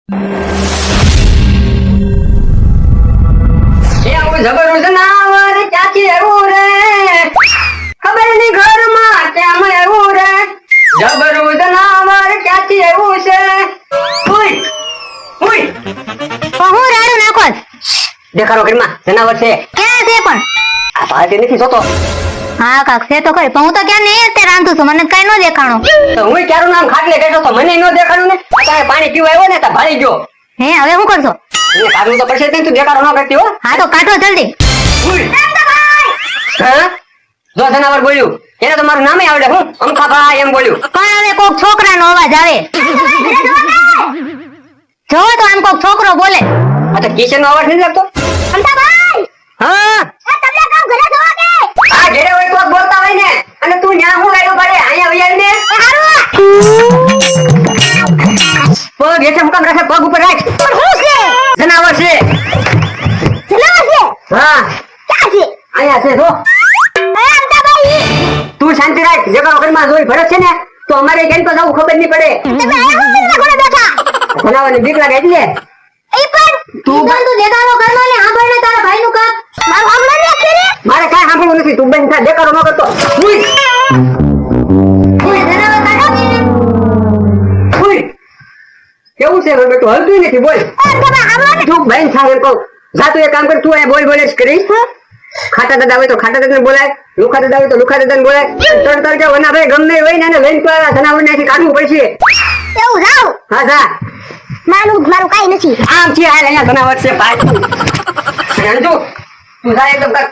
જબર જનાવર ક્યાંથી એવું રે ખબર ની ઘરમાં કેમ એવું રે જબર જનાવર ક્યાંથી એવું છે ઉઈ ઉઈ હું રાડું નાખો દેખાડો ઘરમાં જનાવર છે ક્યાં છે પણ આ પાર્ટી નથી જોતો હા કાક છે તો ખરી પણ હું તો ક્યાં નહીં અત્યારે રાંધું છું મને કઈ ન દેખાણો તો હું ક્યારું નામ ખાટલે બેઠો તો મને ન દેખાડું ને તારે પાણી પીવા આવ્યો ને તો ભાળી ગયો હે હવે શું કરશો એને કાઢવું તો પડશે ને તું દેખાડો ન કરતી હો હા તો કાઢો જલ્દી હા જો જનાવર બોલ્યું એને તો મારું નામે આવડે હું અમખાભાઈ એમ બોલ્યું પણ હવે કોક છોકરાનો અવાજ આવે જો તો આમ કોક છોકરો બોલે આ તો કિશન નો અવાજ નથી લાગતો અમતાભાઈ હા તમને કામ ઘરે જવા કે આ ઘરે હોય તો બોલતા હોય ને અને તું ન્યા હું લાગ્યો પડે અહીંયા વૈયા ને પગ હેઠે મુકામ રાખે પગ ઉપર રાખ પણ હું છે જનાવર છે હા ક્યાં છે અહીંયા છે જો અમતાભાઈ તું શાંતિ રાખ જગા ઘરમાં જોઈ ભરત છે ને તો અમારે કેમ તો જવું ખબર નહીં પડે તમે આયા હું ઘરે બેઠા જનાવરની બીક લાગે એટલે એ પણ તું દેખાડો કરનો ને આંબળ ને તારા ભાઈ નું કામ મારું આંબળ ને અત્યારે મારે કાંઈ સાંભળવું નથી તું બંધ થા દેખાડો ન કરતો ઉઈ ઓય જનાવર કાઢો ઉઈ કેવું છે હવે બેટું હલતું નથી બોલ તમે આંબળ ને તું બંધ થા એમ કહું જા તું એક કામ કર તું અહીંયા બોલ બોલ જ કરીશ ખાટા દાદા હોય તો ખાટા દાદાને બોલાય લુખા દાદા હોય તો લુખા દાદાને બોલાય ત્રણ ત્રણ કે વના ભાઈ ગમે હોય ને એને લઈને તો આ જનાવરને અહીંથી કાઢવું પડશે એવું જાવ હા જા મારું કાઈ નથી આમ છે હાલ અહીંયા જનાવર છે ભાઈ અંજુ તું જા એકદમ કર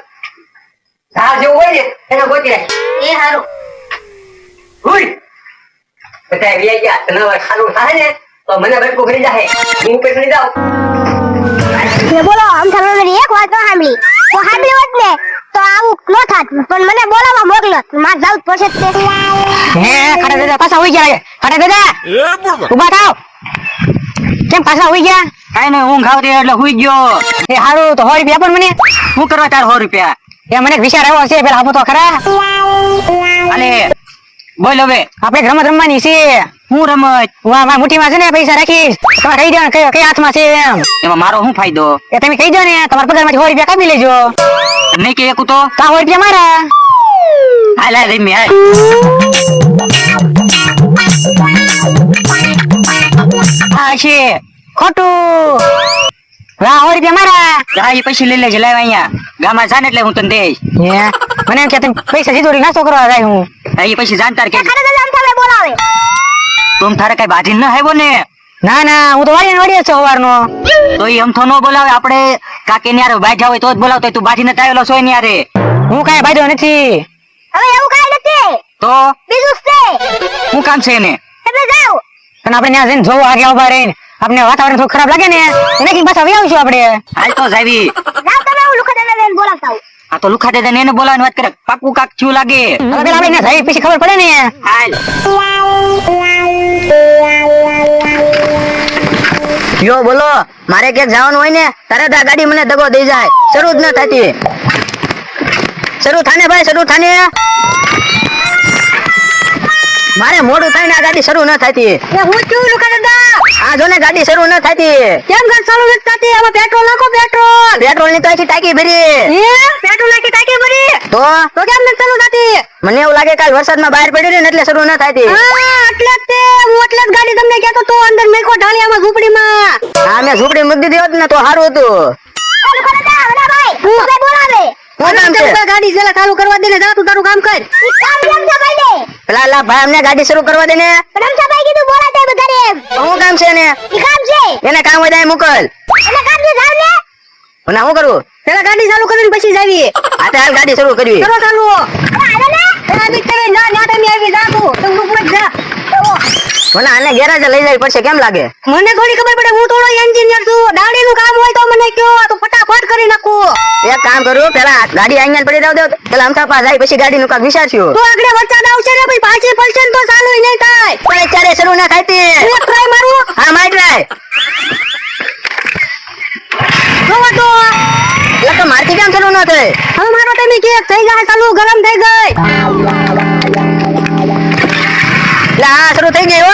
ઝાડ જેવું હોય ને એને ગોતી રાખ એ હારું હુઈ બતાય વી ગયા જનાવર ખાલું થાય ને તો મને બટકું ભરી જાય હું ઉપર ચડી જાઉં એ બોલો આમ સાંભળવાની એક વાત ન સાંભળી તો સાંભળી હોત ને તો આવું ન થાત પણ મને બોલાવવા મોકલો માર જાવ પડશે જ તે હે ખાટા દાદા પાછા હોઈ ગયા ખાટા દાદા ઉભા થાવ કેમ પાછા હોઈ ગયા કાઈ નહીં ઊંઘ આવતી એટલે હોઈ ગયો એ હારું તો 100 રૂપિયા પણ મને શું કરવા તાર 100 રૂપિયા એ મને વિચાર આવ્યો છે પેલા આપો તો ખરા અલે બોલ હવે આપણે રમત રમવાની છે હું રમત વાહ મુઠ્ઠીમાં છે ને પૈસા રાખીશ તમે કહી દો કઈ હાથમાં છે એમ એમાં મારો શું ફાયદો એ તમે કહી દો ને તમારા પગારમાંથી 100 રૂપિયા કાપી લેજો નહીં કે એકું તો 100 રૂપિયા મારા હાલ હાલ રમી હાલ આ છે ખોટું 100 રૂપિયા મારા હા એ પૈસા લઈ લેજે લાવ અહીંયા ગામમાં જાને એટલે હું તને દઈશ મને એમ કે તમે પૈસા જીતોડી નાસ્તો કરવા જાય હું એ પૈસા જાણતા કે ખાને દાદા આમ થાલે બોલાવે તું તારે કઈ બાજી ન હેવો ને ના ના હું તો વાડી છે સવારનો તો એ અમથો નો બોલાવે આપણે કાકે ને યાર બાજા હોય તો જ બોલાવતો તું બાજી ન તાવેલો છો ને યાર હું કાઈ બાજો નથી હવે એવું કાઈ નથી તો બીજું છે હું કામ છે ને તમે જાઓ અને આપણે ત્યાં જઈને જોવો આગે ઉભા રહીને આપણે વાતાવરણ થોડું ખરાબ લાગે ને એનાથી પાછા આવી આવીશું આપણે હાલ તો જાવી જાવ તમે હું લુખા દાદાને બોલાવતા હું આ તો લુખા દાદા ને એને બોલાવવાની વાત કરે પાકું કાક ચું લાગે હવે પેલા આપણે જાય પછી ખબર પડે ને હાલ યો બોલો મારે ક્યાંક જવાનું હોય ને તારે તો આ ગાડી મને દગો દઈ જાય શરૂ જ ન થતી શરૂ થાને ભાઈ શરૂ થાને મારે મોડું થાય ને આ ગાડી શરૂ ન થતી એ હું છું લુખા દાદા આ જો ને ગાડી શરૂ ન થતી કેમ ઘર ચાલુ નથી થતી આમાં પેટ્રોલ નાખો પેટ્રોલ પેટ્રોલ ની તો આખી ટાંકી ભરી પેટ્રોલ નાખી ટાંકી ભરી તો કેમ નથી ચાલુ થતી મને એવું લાગે કાલ વરસાદમાં બહાર પડી ને એટલે શરૂ ન થતી હા એટલે જ તે હું એટલે જ ગાડી તમને કહેતો તો અંદર મેકો ઢાળિયામાં ઝૂંપડીમાં હા મેં ઝૂંપડી મૂકી દીધી હોત ને તો સારું હતું લુખા દાદા વડા ભાઈ તમે બોલાવે શું કામ છે ગાડી જરા ચાલુ કરવા દે ને જા તું તારું કામ કર કામ રમતા ભાઈ દે પેલા લા ભાઈ અમને ગાડી શરૂ કરવા દે ને રમતા ભાઈ કીધું બોલાતે બધાને શું કામ છે ને ઈ કામ છે એને કામ હોય ત્યાં મોકલ એટલે કામ છે જાવ ને ના શું કરું પેલા ગાડી ચાલુ કરીને પછી જાવી આ તો હાલ ગાડી શરૂ કરવી કરો ચાલુ આવે ને ગાડી તમે ના ના તમે આવી જા તું ઉપર જા મને આને ગેરેજ લઈ જવી પડશે કેમ લાગે મને થોડી ખબર પડે હું થોડો એન્જિનિયર છું દાડીનું કામ હોય તો મને કયો તો ફટાફટ કરી નાખું એક કામ કરું પેલા ગાડી અહીંયા પડી રાવ દે પેલા અમથા પા જાય પછી ગાડી નું કાક વિચારશું તો આગળ વરસાદ આવશે ને ભાઈ પાછી પડશે ને તો ચાલુ નહીં થાય પણ અત્યારે શરૂ ના થાય તે એક ટ્રાય મારું હા માર ટ્રાય જોવા તો એટલે તો મારથી કેમ શરૂ ન થાય હવે મારો તમે કે થઈ જાય ચાલુ ગરમ થઈ ગઈ એટલે આ શરૂ થઈ ગઈ હો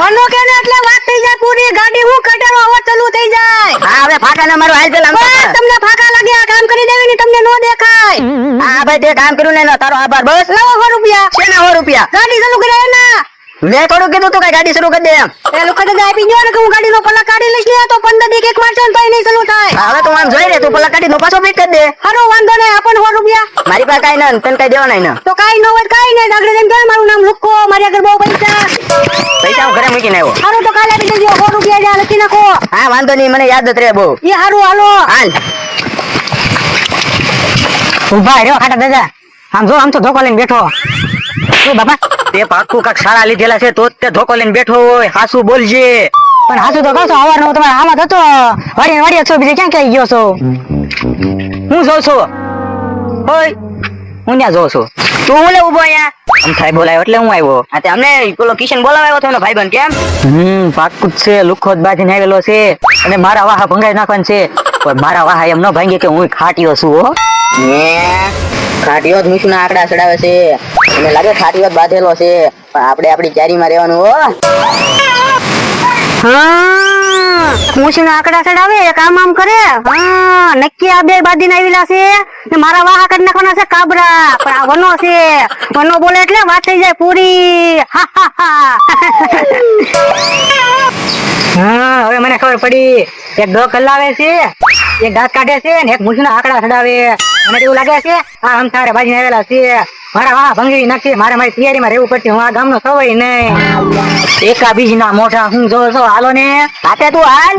મનો કે ને એટલે વાત થઈ જાય પૂરી ગાડી હું કઢાવા હવે ચાલુ થઈ જાય. હા હવે ફાકા ના મારો હાલ પેલા બસ તમને ફાકા લાગે આ કામ કરી દેવી ને તમને નો દેખાય. હા ભાઈ તે કામ કર્યું ને એનો તારો આભાર બસ. લાવો 100 રૂપિયા. શેના 100 રૂપિયા? ગાડી ચાલુ કરાય ને. મેં થોડું કીધું તું કઈ ગાડી શરૂ કરી દે એમ. એ લોકો તો આપી દો ને કે હું ગાડીનો પલ્લા કાઢી લઈશ ને તો 15 દી એક મારશે ને તોય નહીં ચાલુ થાય. હા, હવે તું આમ જોઈ લે તું પેલા ગાડી નો પાછો ફિટ કરી દે. હારો વાંધો નહીં આપણ 100 રૂપિયા. મારી પાસે કાઈ ના તને કઈ દેવાના ના. તો કાઈ ન હોય કાઈ નહીં ડાગડે જેમ કે મારું નામ લુક્કો મારી આગળ બહુ પૈસા. પૈસા હું ઘરે મૂકીને આવ્યો. હારો તો કાલે આપી દેજો 100 રૂપિયા જ્યાં લખી નાખો. હા વાંધો નહીં મને યાદ જ રહે બહુ. એ હારું હાલો. હાલ ઉભા રહ્યો ખાટા દાદા. આમ જો આમ તો ધોકો લઈને બેઠો. શું બાપા તે પાકું કાક શાળા લીધેલા છે તો જ તે ધોકો લઈને બેઠો હોય. હાસુ બોલજે. પણ હાચું તો કહો છો અવારનો તમારે આમાં થતો વાડીને વાડીએ છો બીજે ક્યાં ક્યાં ગયો છો? હું જોઉં છું. ઓય હું ત્યાં જોઉં છું. તું હું લે ઉભો અહીંયા? આમ થાય બોલાયો એટલે હું આવ્યો. હા તે અમને પેલો કિશન બોલાવ્યો હતો એનો ભાઈબંધ કેમ? પાકું જ છે લુખો જ બાજીને આવેલો છે અને મારા વાહા ભંગાઈ નાખવાનું છે. પણ મારા વાહા એમ ન ભાંગે કે હું ખાટીયો છું હો. ખાટીયો જ મીઠું આંકડા ચડાવે છે. મને લાગે ખાટીયો જ બાંધેલો છે. પણ આપણે આપણી ચારીમાં રહેવાનું હો. હા મૂછીના આંકડા ચડાવે કામ આમ કરે. હા નક્કી આ બે બાદીને આવેલા છે ને મારા વાહા કરી નાખવાના છે કાબરા. પણ આ વનો છે વનો બોલે એટલે વાત થઈ જાય પૂરી. હા હવે મને ખબર પડી. એક ડો કલાવે છે એક દાંત કાઢે છે ને એક મૂછીના આંકડા ચડાવે. મને એવું લાગે છે આ હમથારે બાજીને આવેલા છે. મારા વાહ ભંગી નાખી મારે મારી તૈયારીમાં રહેવું પડશે. હું આ ગામનો સવાય નહીં. એકા બીજના મોઢા હું જો છો હાલો ને હાથે તું હાલ.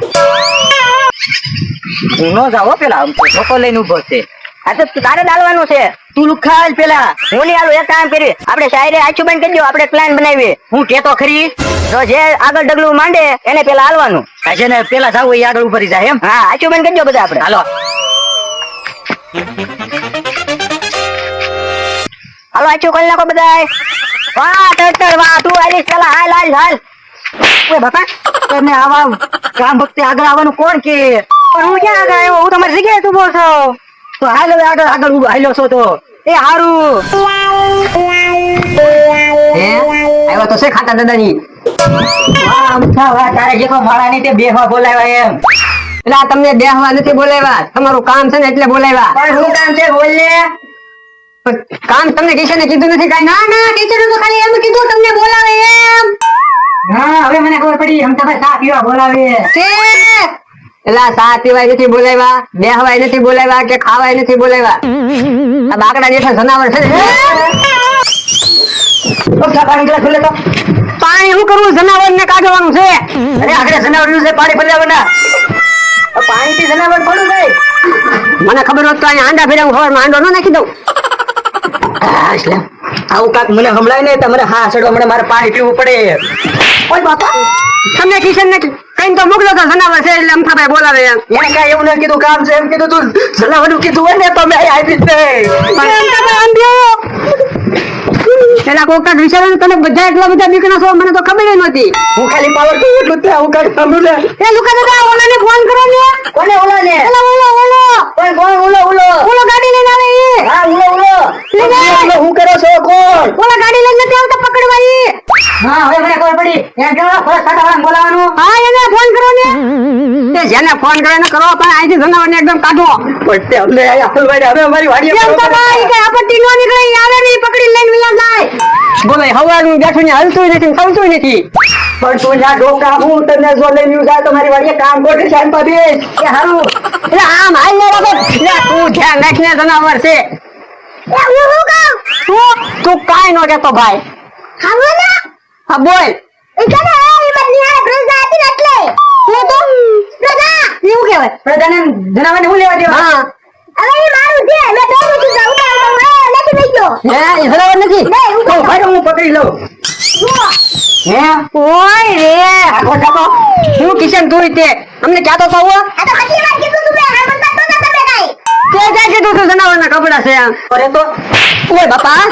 હું નો જાવ પેલા ધોકો લઈને ઉભો છે. આ તો તારે દાલવાનું છે. તું લુખા હાલ પેલા. હું નહીં હાલું. એક કામ કરી આપણે શાયરે આછું બંધ કરી દો. આપણે પ્લાન બનાવીએ. હું કેતો ખરી તો જે આગળ ડગલું માંડે એને પેલા હાલવાનું. આજે ને પેલા જાવ એ આગળ ઉપર જાય એમ. હા આછું બંધ કરી દો બધા આપણે. હાલો હાલો આછું કરી નાખો બધાય. વાહ ટટર વાહ તું આલીશ પેલા હાલ હાલ હાલ. ઓય બાપા તમે આવા ગામ ભક્તિ આગળ આવવાનું કોણ કે? પણ હું ક્યાં આગળ આવ્યો? હું તમારી જગ્યાએ ઊભો છું. તો હાલ હવે આગળ આગળ ઊભો હાલ્યો છો તો એ હારું. હે આવ્યો તો છે ખાટા દાદાની. વાહ અમથા વાહ તારે જેકો માળા ની તે બેહવા બોલાવ્યા એમ. એટલે આ તમને બેહવા નથી બોલાવ્યા. તમારું કામ છે ને એટલે બોલાવ્યા. પણ શું કામ છે બોલ ને. કામ તમને કિશને કીધું નથી કાઈ? ના ના કિશને તો ખાલી એમ કીધું તમને બોલાવે એમ. હા હવે મને ખબર પડી. હમ તમે ચા પીવા બોલાવે છે. એલા ચા પીવાય નથી બોલાવ્યા, બેહવાય નથી બોલાવ્યા કે ખાવાય નથી બોલાવ્યા. આ બાકડા જેઠા જનાવર છે ને. પાણી ગ્લાસ ખોલે તો. પાણી શું કરવું? જનાવર ને કાઢવાનું છે. અરે આગળ જનાવર છે પાણી ભરવાના. પાણી થી જનાવર પડું ભાઈ. મને ખબર હોત તો અહીંયા આંડા ફેરા હું ખબર આંડો ન નાખી દઉં. આવું કાક મને હમણાં નહીં તમારે હા ચડવા મને મારે પાણી પીવું પડે. ઓય બાપા તમને કિશન ને કઈ તો મોકલો તો જનાવર છે એટલે અમથાભાઈ બોલાવે એમ. એને કઈ એવું ન કીધું કામ છે એમ કીધું તું જનાવર નું કીધું હોય ને તો મેં આવી જ પેલા કોકટ વિચાર તમે બધા એટલા બધા બીકના છો મને તો ખબર નહોતી. હું ખાલી પાવર તો એટલું જ હું કાક સાંભળું ને. એ લુકા દાદા ઓલાને ફોન કરો ને. કોને ઓલા ને? ઓલો કોણ કોણ ઓલો ગાડી લઈને આવે એ. હા ઓલો હું કરો છો કોણ? ઓલા ગાડી લઈને નથી આવતા પકડવા ઈ. હા હવે મને ખબર પડી. એમ કેવો ફરજ કાઢવાનું બોલાવાનું. હા એને ફોન કરો ને. તે જેને ફોન કરે ને કરો પણ અહીંથી જનાવરને એકદમ કાઢો. પણ તે અમને આ અસલભાઈ હવે અમારી વાડીએ કેમ તો ભાઈ કે આપત્તિ નો નીકળે ઈ આવે ને પકડી લઈને વિયા જાય. બોલે હવાનું બેઠું ને હલતું નથી થતું નથી. પણ તું જા ડોકા હું તને જો લઈને જાય તમારી વાડીએ કામ ગોઠે છે એમ પાબે કે હારું. એટલે આમ હાલ ને બાબા તું ધ્યાન રાખને જનાવર છે. તું કાઈ નો કેતો ભાઈ. હા બોલ. એવું કેવાય પ્રજાને જનાવરને હું લેવા દેવા? હા હે એ જનાવર નથી તો ભાઈ હું પકડી લઉં. હે ઓય રે આખો ઠાકો હું કિશન તું તે અમને ક્યાં તો કહો. તે કીધું તું જનાવરના કપડા છે આમ. અરે તો ઓય બાપા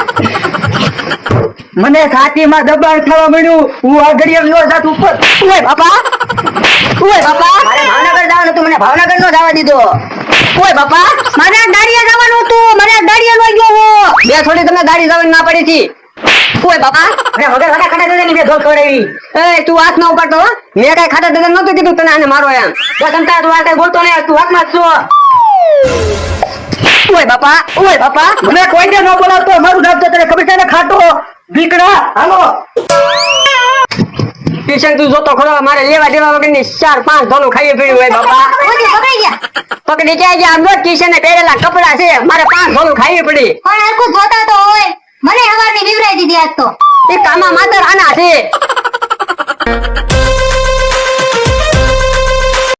મને છાતીમાં દબાણ થવા મળ્યું. હું આગળ આવ્યો જાત ઉપર. ઓય બાપા મારે ભાવનગર જવાનું હતું મને ભાવનગર નો જવા દીધો. ઓય બાપા મારે દાડિયા જવાનું હતું. મારે દાડિયા નો ગયો. બે થોડી તમને દાડી જવાની ના પડી હતી. ઓય બાપા અરે વગર વાટા ખાટા દાદા ની બે ધોલ ખવડાવી. એ તું હાથ ન ઉપાડતો હો. મેં કઈ ખાટા દાદા નતું કીધું તને આને મારો એમ. જો તમતા તું આ કઈ બોલતો નહીં, તું હાથમાં જ છો. ઓય બાપા મને કોઈને ન બોલાવતો, મારું નામ તો તને ખબર છે ને, ખાટો ભીકડા. હાલો કિશન તું જોતો ખરો મારે લેવા દેવા વગર ની 4-5 ધોલું ખાઈ પીડ્યું હોય બાપા. પકડી ગયા પકડી ક્યાં ગયા? આમ જો કિશન ને પહેરેલા કપડા છે, મારે 5 ધોલું ખાઈ પડી. પણ હરખું ધોતા તો હોય. મને હવારની બીવરાઈ દીધી આજ તો. એ કામા માતર આના છે.